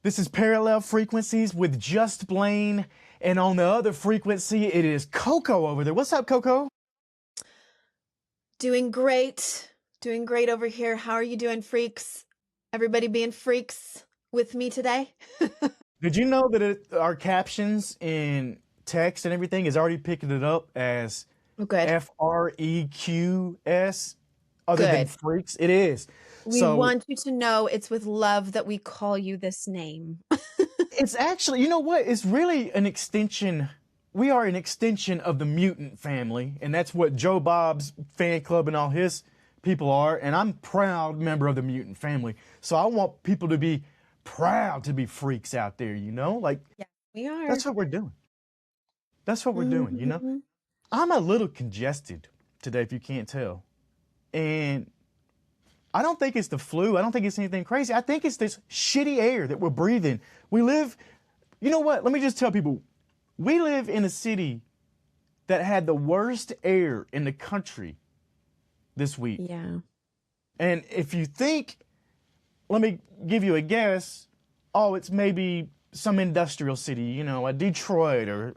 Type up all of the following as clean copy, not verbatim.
This is Parallel Frequencies with Just Blane, and on the other frequency, it is Coco over there. What's up, Coco? Doing great. Doing great over here. How are you doing, freaks? Everybody being freaks with me today? Did you know that our captions in text and everything is already picking it up as Good. F-R-E-Q-S other than Good. freaks? It is. We want you to know it's with love that we call you this name. It's actually, you know what? It's really an extension. We are an extension of the mutant family, and that's what Joe Bob's fan club and all his people are, and I'm a proud member of the mutant family. So I want people to be proud to be freaks out there, you know? Like, yeah, we are. That's what we're doing. That's what we're doing, you know? I'm a little congested today, if you can't tell. And I don't think it's the flu. I don't think it's anything crazy. I think it's this shitty air that we're breathing. We live, you know what? Let me just tell people, we live in a city that had the worst air in the country this week. Yeah. And if you think, let me give you a guess, oh, it's maybe some industrial city, you know, like Detroit or,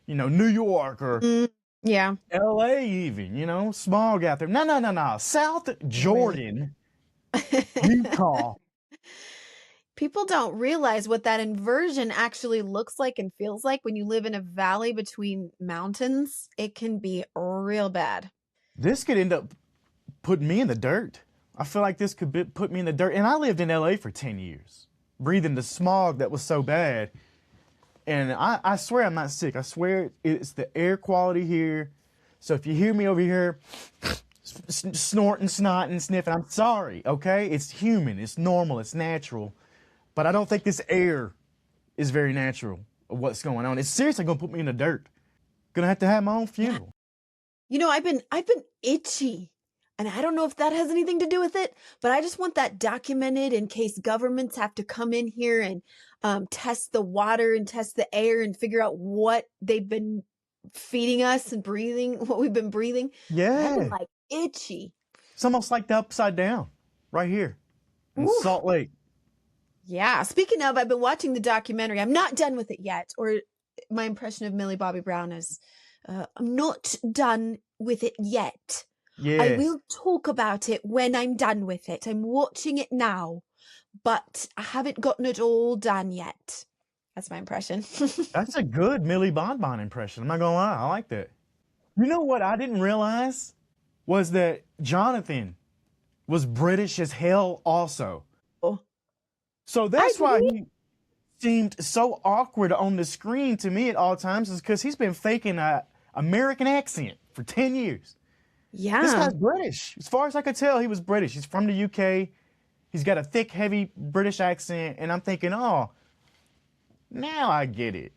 you know, New York or yeah, LA even, you know, smog out there. No. South Jordan, Utah. People don't realize what that inversion actually looks like and feels like when you live in a valley between mountains. It can be real bad. This could end up putting me in the dirt. I feel like this could put me in the dirt. And I lived in LA for 10 years, breathing the smog that was so bad. And I swear I'm not sick. I swear it's the air quality here. So if you hear me over here snorting, snotting, sniffing, I'm sorry, okay? It's human, it's normal, it's natural. But I don't think this air is very natural of what's going on. It's seriously gonna put me in the dirt. Gonna have to have my own funeral. You know, I've been itchy. And I don't know if that has anything to do with it, but I just want that documented in case governments have to come in here and test the water and test the air and figure out what they've been feeding us and breathing, what we've been breathing. Yeah. I've been like itchy. It's almost like the upside down right here in Salt Lake. Yeah. Speaking of, I've been watching the documentary. I'm not done with it yet. Or my impression of Millie Bobby Brown is, I'm not done with it yet. Yes. I will talk about it when I'm done with it. I'm watching it now, but I haven't gotten it all done yet. That's my impression. That's a good Millie Bonbon impression. I'm not gonna lie, I like that. You know what I didn't realize was that Jonathan was British as hell also. Oh. So that's why he seemed so awkward on the screen to me at all times, is because he's been faking an American accent for 10 years. Yeah. This guy's British. As far as I could tell, he was British. He's from the UK. He's got a thick, heavy British accent. And I'm thinking, oh, now I get it.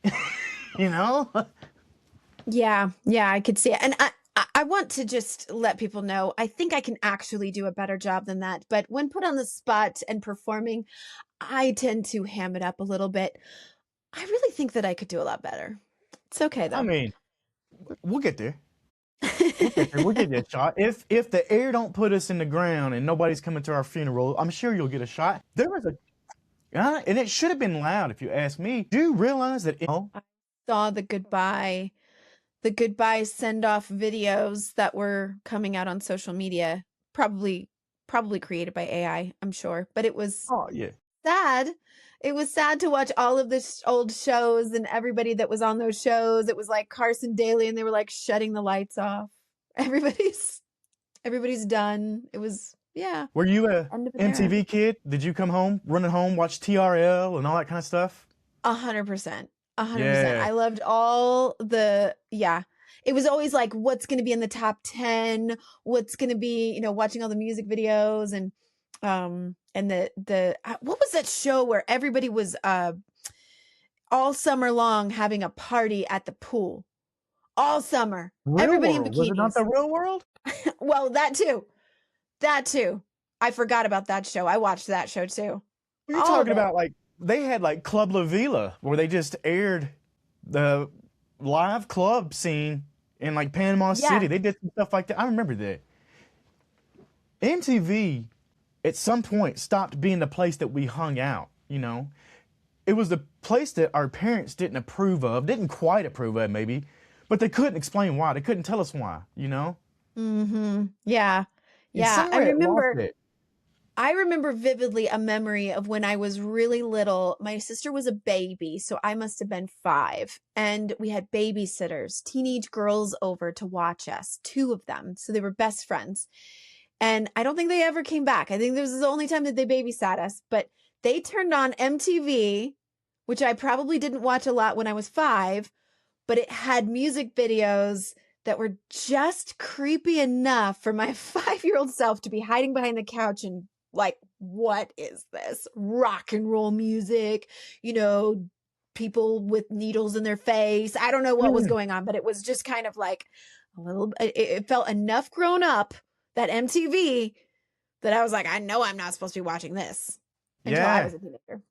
You know? Yeah, I could see it. And I want to just let people know, I think I can actually do a better job than that. But when put on the spot and performing, I tend to ham it up a little bit. I really think that I could do a lot better. It's okay, though. I mean, we'll get there. We'll get you a shot. If the air don't put us in the ground and nobody's coming to our funeral, I'm sure you'll get a shot. There was and it should have been loud if you ask me. Do you realize that? I saw the goodbye send-off videos that were coming out on social media, probably created by AI, I'm sure. But it was sad. It was sad to watch all of the old shows and everybody that was on those shows. It was like Carson Daly, and they were like shutting the lights off. Everybody's done. It was, yeah. Were you a MTV kid? Did you come home, running home, watch TRL and all that kind of stuff? 100%. 100%. Yeah. I loved all the, It was always like, what's going to be in the top 10? What's going to be, you know, watching all the music videos and the what was that show where everybody was all summer long having a party at the pool all summer? Everybody in bikinis. Was it not The Real World? Well, that too. I forgot about that show. I watched that show too. You're talking about, like, they had like Club La Vila where they just aired the live club scene in like Panama City. They did some stuff like that. I remember that. MTV at some point stopped being the place that we hung out, you know. it was the place that our parents didn't approve of, didn't quite approve of maybe, but they couldn't explain why. They couldn't tell us why, you know? Mm-hmm. Yeah. And Yeah. somewhere it lost it. I remember vividly a memory of when I was really little. My sister was a baby, so I must have been 5. And we had babysitters, teenage girls over to watch us, 2 of them. So they were best friends. And I don't think they ever came back. I think this was the only time that they babysat us. But they turned on MTV, which I probably didn't watch a lot when I was 5, but it had music videos that were just creepy enough for my 5-year-old self to be hiding behind the couch and like, what is this? Rock and roll music, you know, people with needles in their face. I don't know what was going on, but it was just kind of like a little, it felt enough grown up, that MTV, that I was like, I know I'm not supposed to be watching this until I was a teenager.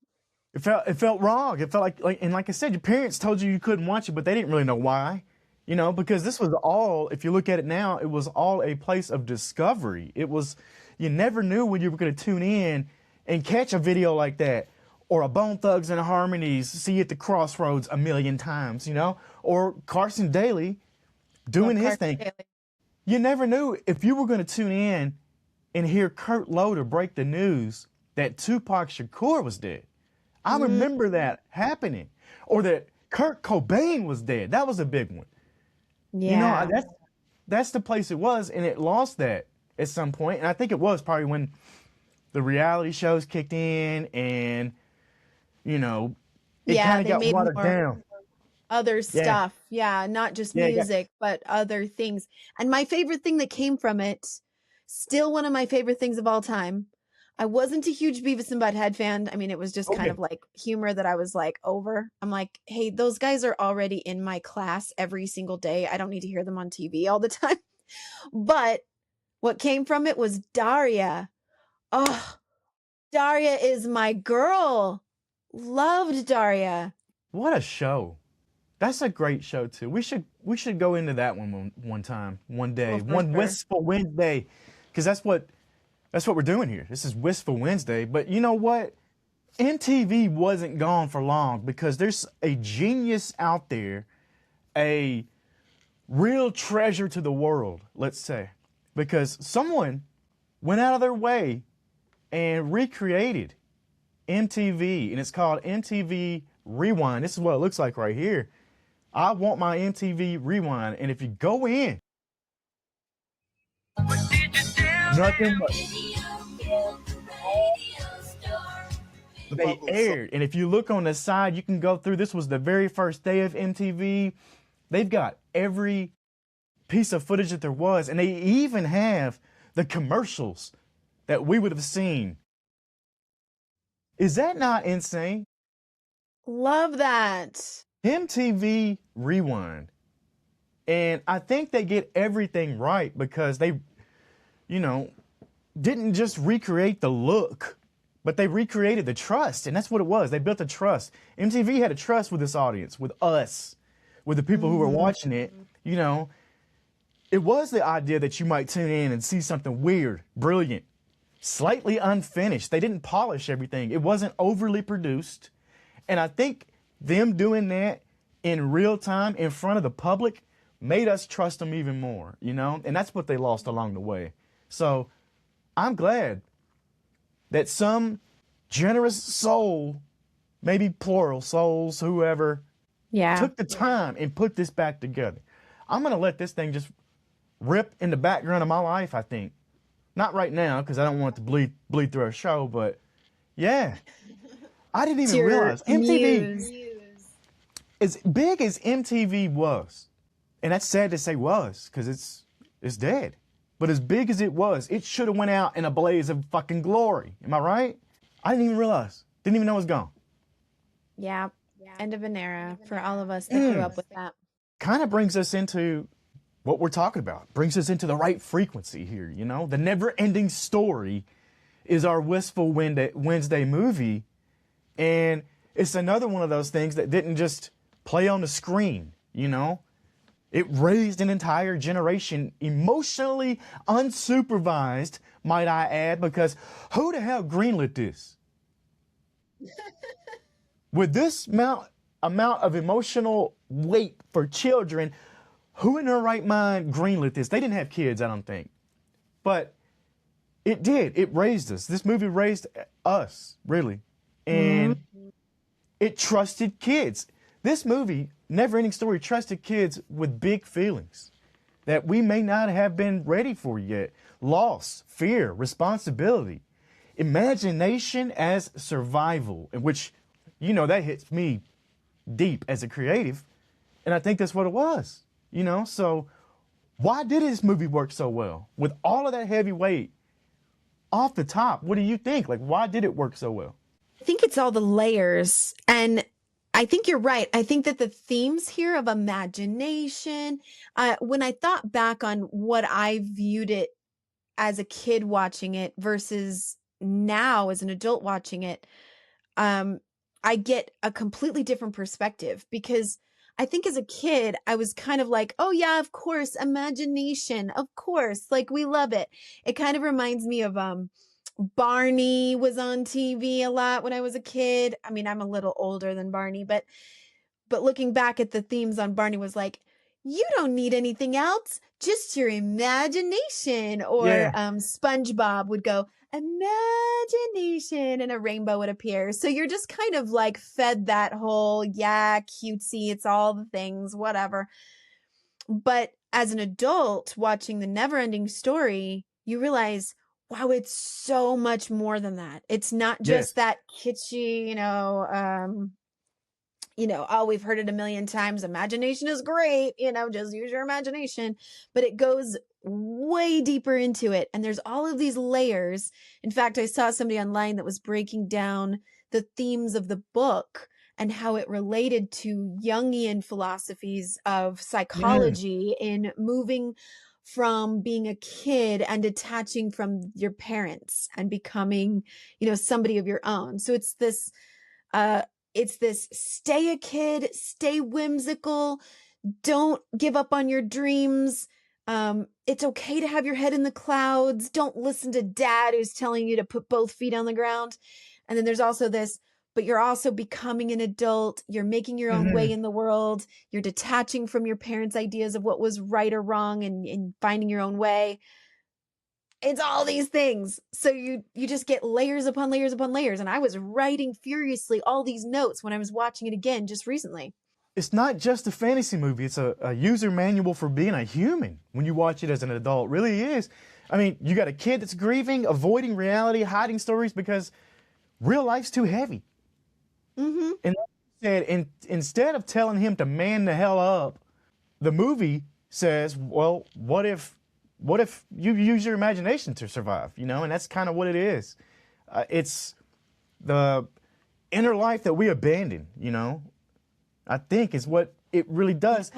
It felt wrong. It felt like, and like I said, your parents told you couldn't watch it, but they didn't really know why, you know, because this was all, if you look at it now, it was all a place of discovery. It was, you never knew when you were going to tune in and catch a video like that, or a Bone Thugs and Harmonies, see at the Crossroads a million times, you know, or Carson Daly doing his thing. You never knew if you were going to tune in and hear Kurt Loder break the news that Tupac Shakur was dead. I remember that happening, or that Kurt Cobain was dead. That was a big one. Yeah. You know, that's the place it was, and it lost that at some point. And I think it was probably when the reality shows kicked in, and, you know, it kind of got watered down. Other stuff. Yeah, not just music, but other things. And my favorite thing that came from it, still one of my favorite things of all time. I wasn't a huge Beavis and Butthead fan. I mean, it was just kind of like humor that I was like over. I'm like, hey, those guys are already in my class every single day. I don't need to hear them on TV all the time. But what came from it was Daria. Oh, Daria is my girl. Loved Daria. What a show. That's a great show too. We should go into that one time, one day, Wistful Wednesday, because that's what we're doing here. This is Wistful Wednesday. But you know what? MTV wasn't gone for long, because there's a genius out there, a real treasure to the world, let's say, because someone went out of their way and recreated MTV, and it's called MTV Rewind. This is what it looks like right here. I want my MTV Rewind, and if you go in, nothing but they aired. And if you look on the side, you can go through. This was the very first day of MTV. They've got every piece of footage that there was, and they even have the commercials that we would have seen. Is that not insane? Love that. MTV Rewind. And I think they get everything right, because they, you know, didn't just recreate the look, but they recreated the trust. And that's what it was. They built a trust. MTV had a trust with this audience, with us, with the people who were watching it. You know, it was the idea that you might tune in and see something weird, brilliant, slightly unfinished. They didn't polish everything. It wasn't overly produced. And I think them doing that in real time in front of the public made us trust them even more, you know? And that's what they lost along the way. So I'm glad that some generous soul, maybe plural souls, whoever, took the time and put this back together. I'm going to let this thing just rip in the background of my life, I think. Not right now, because I don't want it to bleed through our show, but yeah. I didn't even realize MTV, as big as MTV was, and that's sad to say was, because it's dead. But as big as it was, it should have went out in a blaze of fucking glory. Am I right? I didn't even realize. Didn't even know it was gone. Yeah. End of an era for all of us that grew up with that. Kind of brings us into what we're talking about. Brings us into the right frequency here, you know? The NeverEnding Story is our Wistful Wednesday movie. And it's another one of those things that didn't just play on the screen, you know? It raised an entire generation, emotionally unsupervised, might I add, because who the hell greenlit this? with this amount of emotional weight for children, who in their right mind greenlit this? They didn't have kids, I don't think. But it did. It raised us. This movie raised us, really. And it trusted kids. This movie, NeverEnding Story, trusted kids with big feelings that we may not have been ready for yet. Loss, fear, responsibility, imagination as survival, in which, you know, that hits me deep as a creative. And I think that's what it was, you know? So why did this movie work so well? With all of that heavy weight off the top, what do you think? Like, why did it work so well? I think it's all the layers. And I think you're right. I think that the themes here of imagination, when I thought back on what I viewed it as a kid watching it versus now as an adult watching it, I get a completely different perspective, because I think as a kid, I was kind of like, oh yeah, of course, imagination, of course, like we love it. It kind of reminds me of Barney was on TV a lot when I was a kid. I mean, I'm a little older than Barney, but looking back at the themes on Barney was like, you don't need anything else, just your imagination. Or SpongeBob would go, imagination, and a rainbow would appear. So you're just kind of like fed that whole, yeah, cutesy, it's all the things, whatever. But as an adult watching the NeverEnding Story, you realize, wow, it's so much more than that. It's not just that kitschy, oh, we've heard it a million times. Imagination is great, just use your imagination. But it goes way deeper into it. And there's all of these layers. In fact, I saw somebody online that was breaking down the themes of the book and how it related to Jungian philosophies of psychology in moving from being a kid and detaching from your parents and becoming, somebody of your own. So it's this stay a kid, stay whimsical, don't give up on your dreams. It's okay to have your head in the clouds. Don't listen to dad who's telling you to put both feet on the ground. And then there's also this, but you're also becoming an adult. You're making your own way in the world. You're detaching from your parents' ideas of what was right or wrong and finding your own way. It's all these things. So you just get layers upon layers upon layers. And I was writing furiously all these notes when I was watching it again just recently. It's not just a fantasy movie. It's a user manual for being a human when you watch it as an adult. It really is. I mean, you got a kid that's grieving, avoiding reality, hiding stories because real life's too heavy. And like you said, instead of telling him to man the hell up, the movie says, well, what if you use your imagination to survive, and that's kind of what it is. It's the inner life that we abandon, I think is what it really does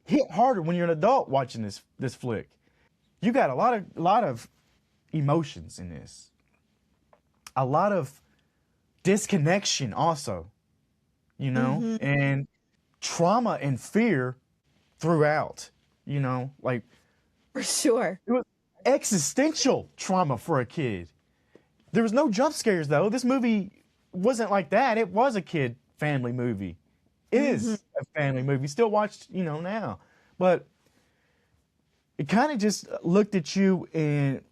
hit harder when you're an adult watching this flick. You got a lot of emotions in this, a lot of disconnection also, and trauma and fear throughout, like. For sure. It was existential trauma for a kid. There was no jump scares, though. This movie wasn't like that. It was a kid family movie. It is a family movie. Still watched, now. But it kind of just looked at you and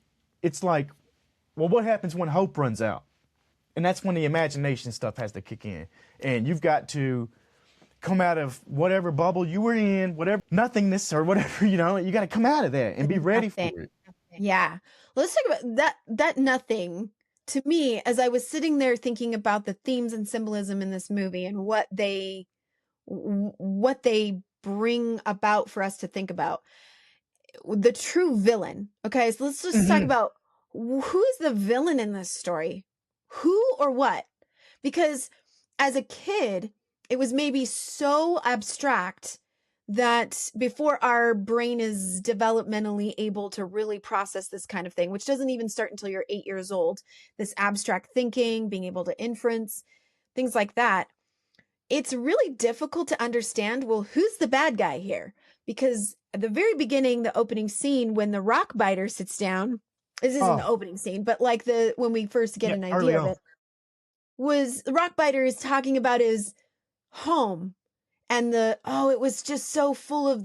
it's like, well, what happens when hope runs out? And that's when the imagination stuff has to kick in. And you've got to come out of whatever bubble you were in, whatever nothingness or whatever, you got to come out of that and be ready for it. Yeah. Let's talk about that nothing. To me, as I was sitting there thinking about the themes and symbolism in this movie and what they bring about for us to think about, the true villain. Okay, so let's just talk about who is the villain in this story? Who or what? Because as a kid, it was maybe so abstract that before our brain is developmentally able to really process this kind of thing, which doesn't even start until you're 8 years old, this abstract thinking, being able to inference, things like that, it's really difficult to understand, well, who's the bad guy here? Because at the very beginning, the opening scene, when the rock biter sits down, this isn't the opening scene, but like when we first get an idea of it, was Rockbiter is talking about his home and it was just so full of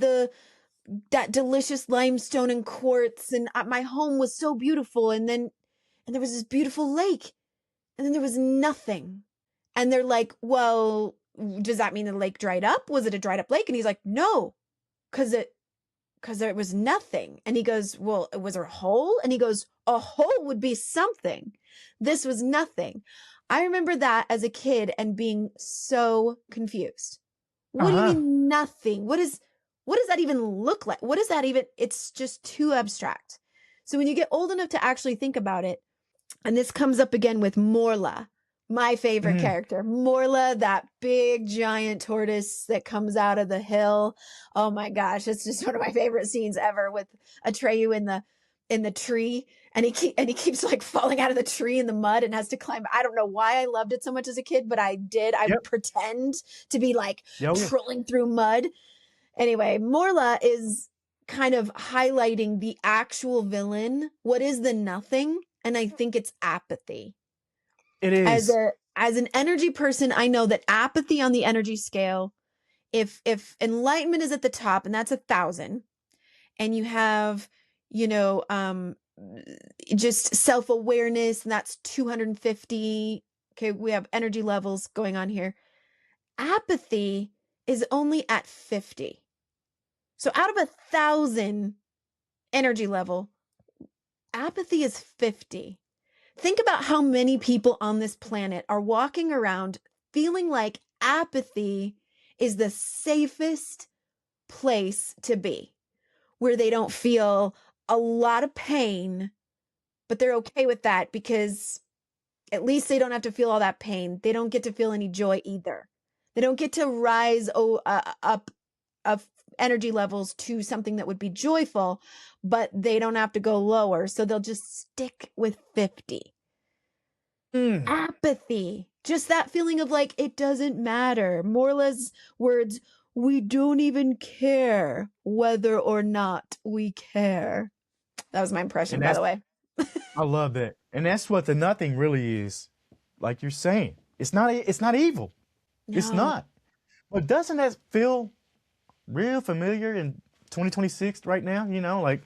that delicious limestone and quartz, and my home was so beautiful, and there was this beautiful lake, and then there was nothing. And they're like, well, does that mean the lake dried up? Was it a dried up lake? And he's like, no, because there was nothing. And he goes, well, was there a hole? And he goes, a hole would be something. This was nothing. I remember that as a kid and being so confused. What do you mean nothing? What does that even look like? What is that even? It's just too abstract. So when you get old enough to actually think about it, and this comes up again with Morla, my favorite character, Morla, that big giant tortoise that comes out of the hill. Oh my gosh, it's just one of my favorite scenes ever, with Atreyu in the tree, and he keeps like falling out of the tree in the mud and has to climb. I don't know why I loved it so much as a kid, but I did. I would pretend to be like trolling through mud. Anyway, Morla is kind of highlighting the actual villain. What is the nothing? And I think it's apathy. It is. As an energy person, I know that apathy on the energy scale, if enlightenment is at the top, and that's 1,000, and you have, just self-awareness, and that's 250. Okay, we have energy levels going on here. Apathy is only at 50. So out of 1,000 energy level, apathy is 50. Think about how many people on this planet are walking around feeling like apathy is the safest place to be, where they don't feel a lot of pain, but they're okay with that because at least they don't have to feel all that pain. They don't get to feel any joy either. They don't get to rise up of energy levels to something that would be joyful, but they don't have to go lower. So they'll just stick with 50. Apathy. Just that feeling of like, it doesn't matter. Morla's words, we don't even care whether or not we care. That was my impression, by the way. I love that. And that's what the nothing really is. Like you're saying, it's not evil. No. It's not. But doesn't that feel real familiar in 2026 right now? Like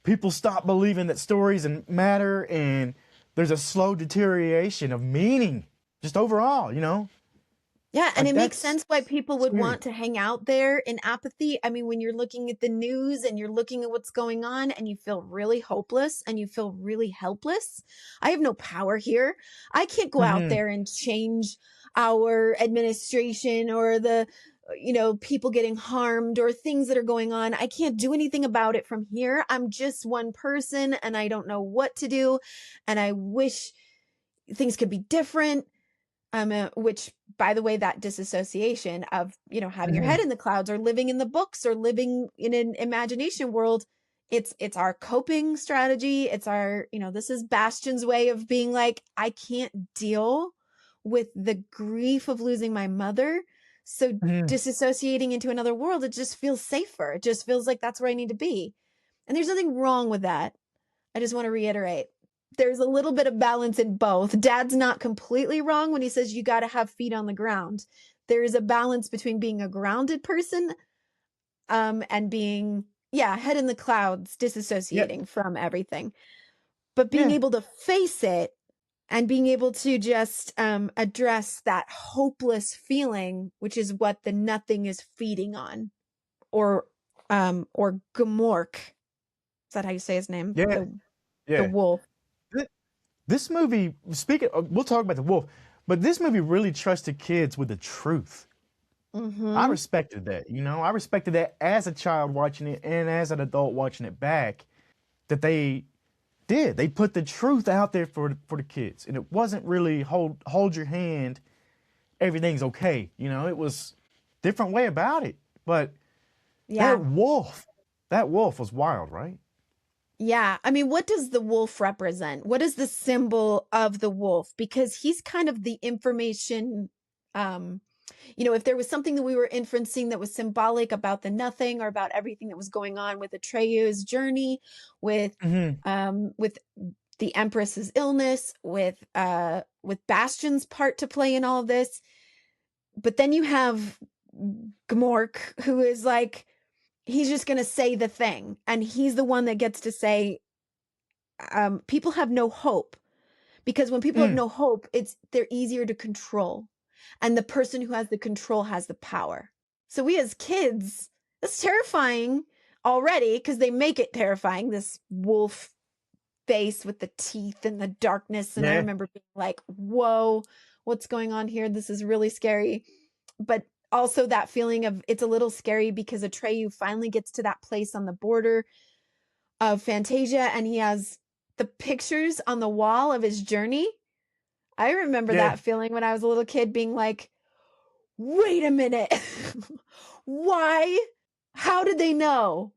people stop believing that stories matter, and there's a slow deterioration of meaning just overall, Yeah, and it makes sense why people would want to hang out there in apathy. I mean, when you're looking at the news and you're looking at what's going on and you feel really hopeless and you feel really helpless. I have no power here. I can't go out there and change our administration or the people getting harmed or things that are going on. I can't do anything about it from here. I'm just one person and I don't know what to do. And I wish things could be different. Which, by the way, that disassociation of, having your head in the clouds or living in the books or living in an imagination world, it's our coping strategy. It's our, this is Bastion's way of being like, I can't deal with the grief of losing my mother. So disassociating into another world, it just feels safer. It just feels like that's where I need to be. And there's nothing wrong with that. I just want to reiterate. There's a little bit of balance in both. Dad's not completely wrong when he says you got to have feet on the ground. There is a balance between being a grounded person and being, head in the clouds, disassociating from everything. But being able to face it and being able to just address that hopeless feeling, which is what the nothing is feeding on. Or Gmork. Is that how you say his name? Yeah. The wolf. This movie, we'll talk about the wolf, but this movie really trusted kids with the truth. I respected that, I respected that as a child watching it and as an adult watching it back, that they put the truth out there for the kids. And it wasn't really hold your hand, everything's okay. It was a different way about it. But that wolf was wild, right? Yeah. I mean, what does the wolf represent? What is the symbol of the wolf? Because he's kind of the information, if there was something that we were inferencing that was symbolic about the nothing or about everything that was going on with Atreyu's journey, with the Empress's illness, with Bastion's part to play in all of this. But then you have Gmork, who is like, he's just going to say the thing. And he's the one that gets to say, people have no hope. Because when people have no hope, they're easier to control. And the person who has the control has the power. So we as kids, that's terrifying already, because they make it terrifying, this wolf face with the teeth and the darkness. And I remember being like, whoa, what's going on here? This is really scary. But also that feeling of it's a little scary because Atreyu finally gets to that place on the border of Fantasia, and he has the pictures on the wall of his journey. I remember that feeling when I was a little kid, being like, wait a minute. Why? How did they know?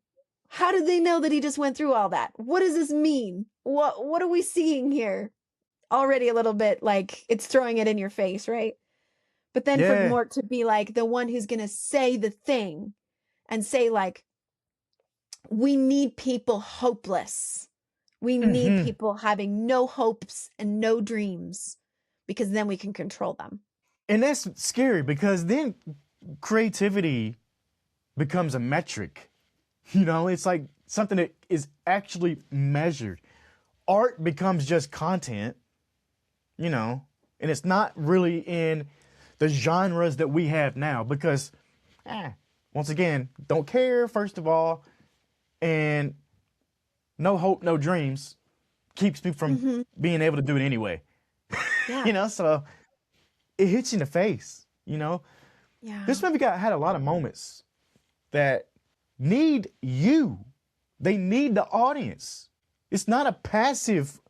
How did they know that he just went through all that? What does this mean? What are we seeing here? Already a little bit like it's throwing it in your face, right? But then for Gmork to be like the one who's going to say the thing and say like, we need people hopeless. We need people having no hopes and no dreams, because then we can control them. And that's scary, because then creativity becomes a metric. You know, it's like something that is actually measured. Art becomes just content, you know, and it's not really in the genres that we have now, because, once again, don't care, first of all, and no hope, no dreams keeps me from being able to do it anyway. Yeah. You know, so it hits you in the face, you know? Yeah. This movie had a lot of moments that need you. They need the audience. It's not a passive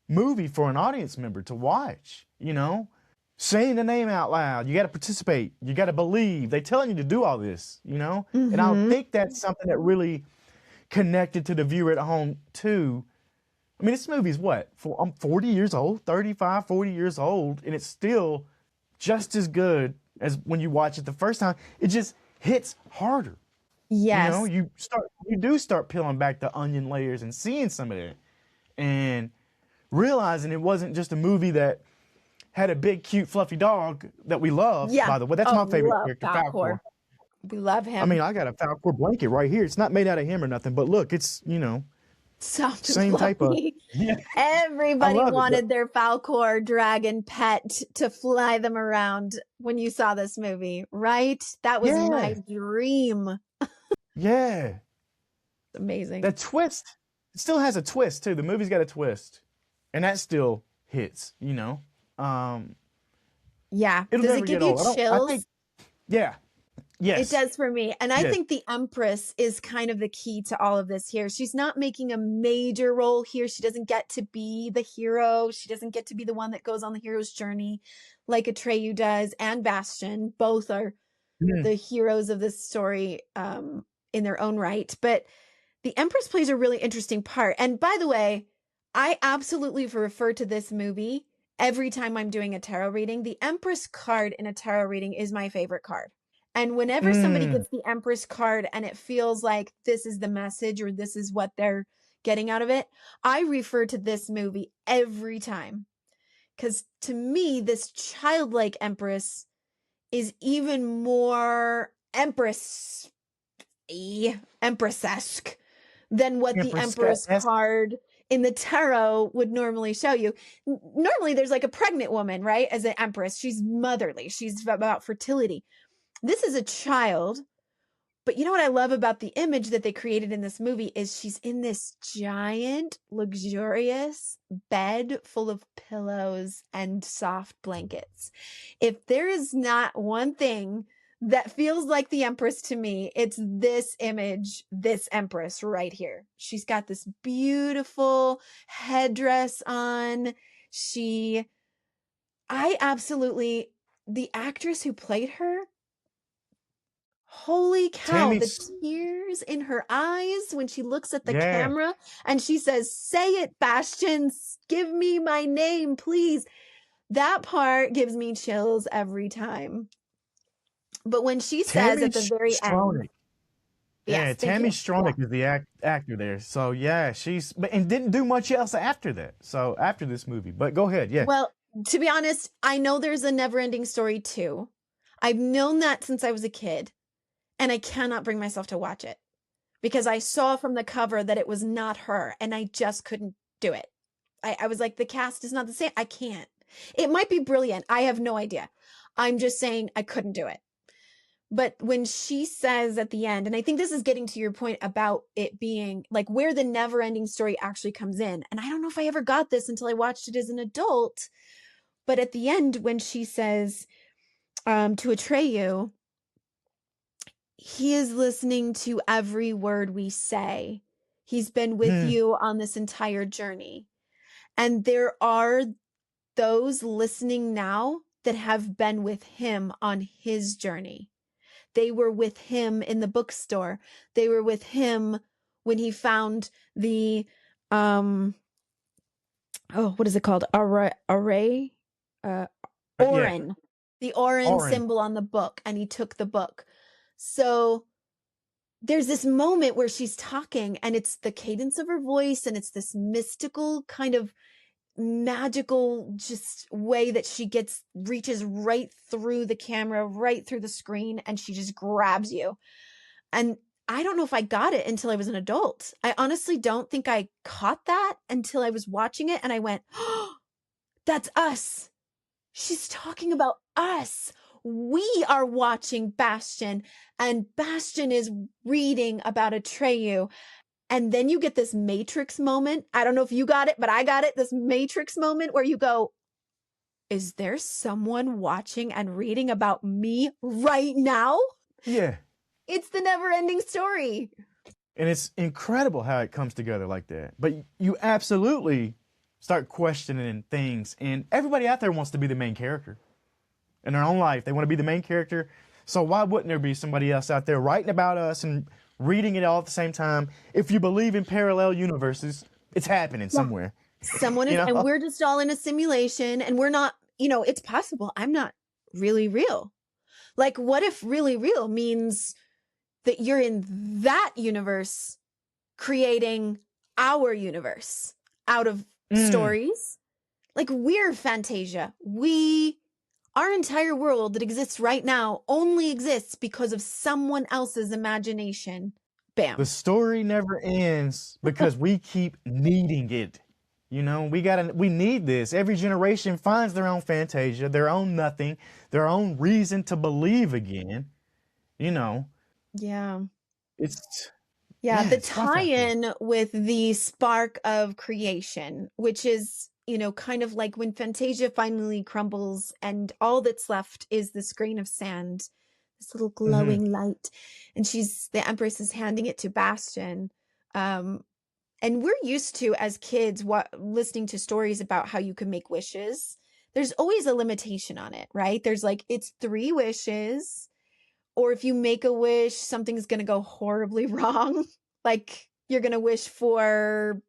movie for an audience member to watch, you know? Saying the name out loud, you got to participate, you got to believe. They telling you to do all this, you know? And I think that's something that really connected to the viewer at home too. I mean, this movie's what? I'm 40 years old, 35, 40 years old, and it's still just as good as when you watch it the first time. It just hits harder. Yes. You know, you do start peeling back the onion layers and seeing some of it and realizing it wasn't just a movie that had a big, cute, fluffy dog that we love, by the way. That's my favorite character, Falcor. We love him. I mean, I got a Falcor blanket right here. It's not made out of him or nothing, but look, it's, you know, same type of. Yeah. Everybody wanted their Falcor dragon pet to fly them around when you saw this movie, right? That was my dream. Yeah. Amazing. That twist, it still has a twist too. The movie's got a twist, and that still hits, you know? Yeah. Does it give you chills? Yeah. Yes. It does for me. And I think the Empress is kind of the key to all of this here. She's not making a major role here. She doesn't get to be the hero. She doesn't get to be the one that goes on the hero's journey like Atreyu does, and Bastion. Both are the heroes of this story in their own right. But the Empress plays a really interesting part. And by the way, I absolutely refer to this movie every time I'm doing a tarot reading. The Empress card in a tarot reading is my favorite card. And whenever somebody gets the Empress card and it feels like this is the message or this is what they're getting out of it, I refer to this movie every time. Because to me, this childlike Empress is even more Empress-esque than what the Empress card in the tarot would normally show you. Normally, there's like a pregnant woman, right? As an Empress, she's motherly. She's about fertility. This is a child, but you know what I love about the image that they created in this movie is she's in this giant, luxurious bed full of pillows and soft blankets. If there is not one thing that feels like the Empress to me, it's this image, this Empress right here. She's got this beautiful headdress on. The actress who played her, holy cow, the tears in her eyes when she looks at the camera and she says, "Say it, Bastion, give me my name, please." That part gives me chills every time. But when she says at the very end, Yeah, Yes, thank Tammy you. Stronach is the actor there. So yeah, and didn't do much else after that. So after this movie, but go ahead. Yeah. Well, to be honest, I know there's a NeverEnding Story 2. I've known that since I was a kid, and I cannot bring myself to watch it because I saw from the cover that it was not her, and I just couldn't do it. I was like, the cast is not the same. I can't. It might be brilliant. I have no idea. I'm just saying I couldn't do it. But when she says at the end, and I think this is getting to your point about it being like where the NeverEnding Story actually comes in. And I don't know if I ever got this until I watched it as an adult. But at the end, when she says to Atreyu, he is listening to every word we say. He's been with you on this entire journey. And there are those listening now that have been with him on his journey. They were with him in the bookstore. They were with him when he found the what is it called? Oren. The Oren symbol on the book, and he took the book. So there's this moment where she's talking, and it's the cadence of her voice, and it's this mystical kind of magical just way that she reaches right through the camera, right through the screen, and she just grabs you. And I don't know if I got it until I was an adult. I honestly don't think I caught that until I was watching it, and I went, oh, that's us. She's talking about us. We are watching Bastian, and Bastian is reading about Atreyu. And then you get this Matrix moment. I don't know if you got it, but I got it. This Matrix moment where you go, is there someone watching and reading about me right now? Yeah. It's the NeverEnding Story. And it's incredible how it comes together like that. But you absolutely start questioning things. And everybody out there wants to be the main character in their own life. They want to be the main character. So why wouldn't there be somebody else out there writing about us and reading it all at the same time? If you believe in parallel universes, it's happening somewhere. Someone is, and we're just all in a simulation, and we're not, it's possible I'm not really real. Like, what if really real means that you're in that universe creating our universe out of stories? Like, we're Fantasia. Our entire world that exists right now only exists because of someone else's imagination. Bam. The story never ends because we keep needing it. We need this. Every generation finds their own Fantasia, their own nothing, their own reason to believe again. Yeah. Yeah, the tie-in with the spark of creation, which is, kind of like when Fantasia finally crumbles and all that's left is this grain of sand, this little glowing light. And the Empress is handing it to Bastian. And we're used to, as kids, listening to stories about how you can make wishes. There's always a limitation on it, right? There's it's 3 wishes. Or if you make a wish, something's going to go horribly wrong. Like you're going to wish for,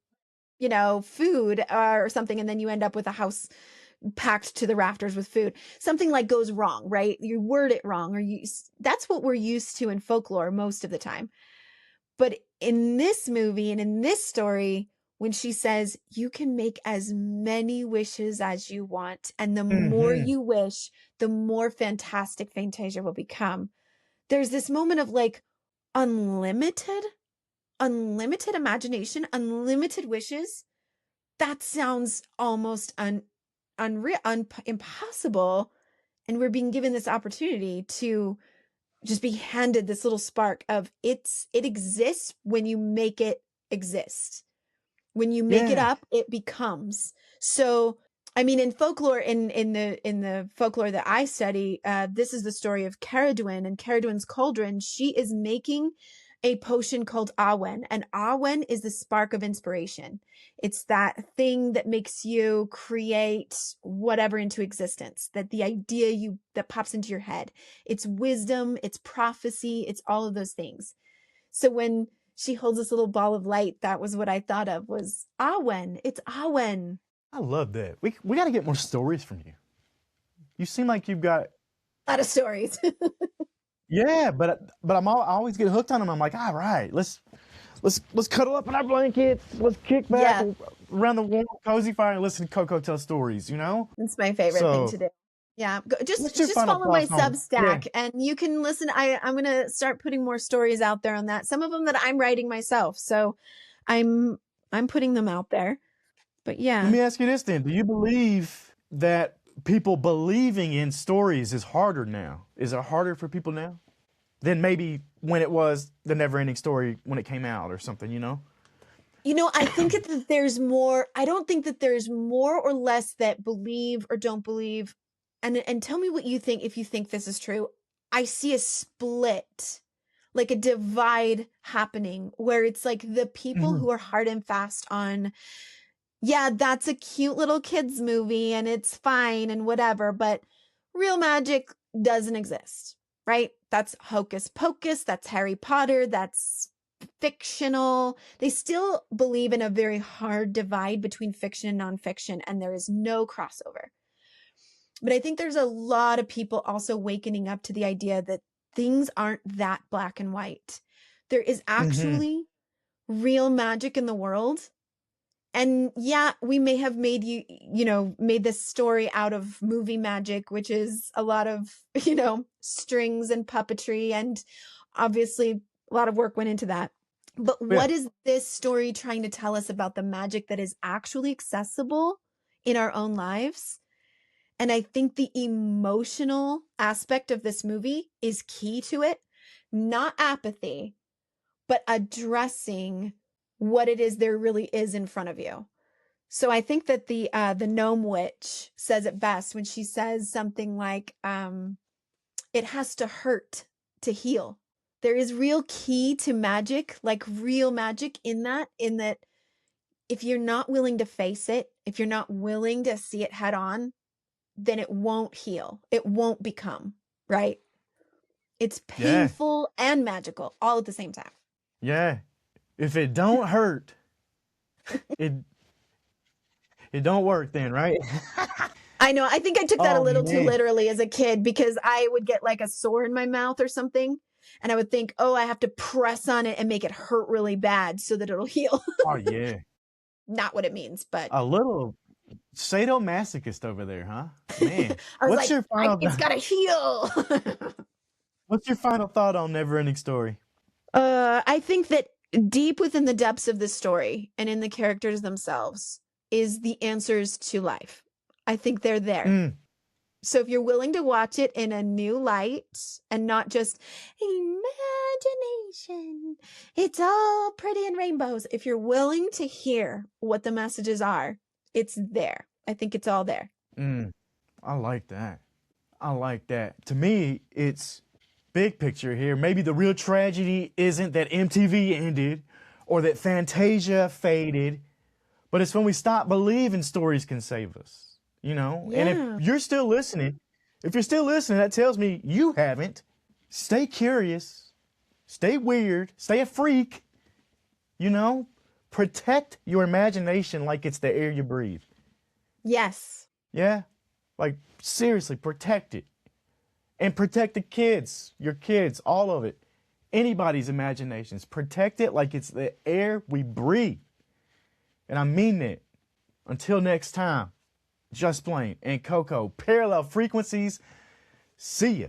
food or something, and then you end up with a house packed to the rafters with food. Something goes wrong, right? You word it wrong, that's what we're used to in folklore most of the time. But in this movie and in this story, when she says, you can make as many wishes as you want, and the more you wish, the more fantastic Fantasia will become. There's this moment of unlimited imagination, unlimited wishes. That sounds almost unreal, impossible. And we're being given this opportunity to just be handed this little spark of it exists when you make it exist. When you make it up, it becomes. So, I mean, in folklore, in the folklore that I study, this is the story of Caradwyn and Caradwyn's cauldron. She is making a potion called Awen, and Awen is the spark of inspiration. It's that thing that makes you create whatever into existence, that the idea that pops into your head. It's wisdom, it's prophecy, it's all of those things. So when she holds this little ball of light, that was what I thought of, was Awen. It's Awen. I love that. We got to get more stories from you. You seem like you've got a lot of stories. Yeah, but I always get hooked on them. I'm like, all right, let's cuddle up in our blankets. Let's kick back around the warm, cozy fire and listen to Coco tell stories. You know, it's my favorite thing to do. Yeah, just follow my Substack, and you can listen. I'm gonna start putting more stories out there on that. Some of them that I'm writing myself, so I'm putting them out there. But yeah, let me ask you this then: do you believe that people believing in stories is harder now? Is it harder for people now than maybe when it was the NeverEnding Story when it came out or something? You know, I think that there's more. I don't think that there's more or less that believe or don't believe. And tell me what you think, if you think this is true. I see a split, like a divide happening, where it's like the people who are hard and fast on, yeah, that's a cute little kids movie and it's fine and whatever, but real magic doesn't exist, right? That's hocus pocus, that's Harry Potter, that's fictional. They still believe in a very hard divide between fiction and nonfiction, and there is no crossover. But I think there's a lot of people also wakening up to the idea that things aren't that black and white. There is actually real magic in the world. And yeah, we may have made made this story out of movie magic, which is a lot of, strings and puppetry, and obviously a lot of work went into that. But what is this story trying to tell us about the magic that is actually accessible in our own lives? And I think the emotional aspect of this movie is key to it. Not apathy, but addressing what it is there really is in front of you. So I think that the gnome witch says it best when she says something like, it has to hurt to heal. There is real key to magic, like real magic in that if you're not willing to face it, if you're not willing to see it head on, then it won't heal. It won't become, right? It's painful and magical all at the same time. Yeah. If it don't hurt, it don't work then, right? I know. I think I took that a little too literally as a kid, because I would get like a sore in my mouth or something, and I would think, oh, I have to press on it and make it hurt really bad so that it'll heal. Oh, yeah. Not what it means, but a little sadomasochist over there, huh? Man, what's your final? It's gotta heal. What's your final thought on NeverEnding Story? I think that deep within the depths of this story and in the characters themselves is the answers to life. I think they're there. So if you're willing to watch it in a new light and not just imagination, it's all pretty and rainbows. If you're willing to hear what the messages are, it's there. I think it's all there. I like that. To me, it's big picture here. Maybe the real tragedy isn't that MTV ended or that Fantasia faded, but it's when we stop believing stories can save us. And if you're still listening, that tells me you haven't. Stay curious, stay weird, stay a freak, protect your imagination like it's the air you breathe. Yes. Yeah. Like, seriously, protect it. And protect the kids, your kids, all of it. Anybody's imaginations. Protect it like it's the air we breathe. And I mean that. Until next time. Just Blane and Coco, parallel frequencies. See ya.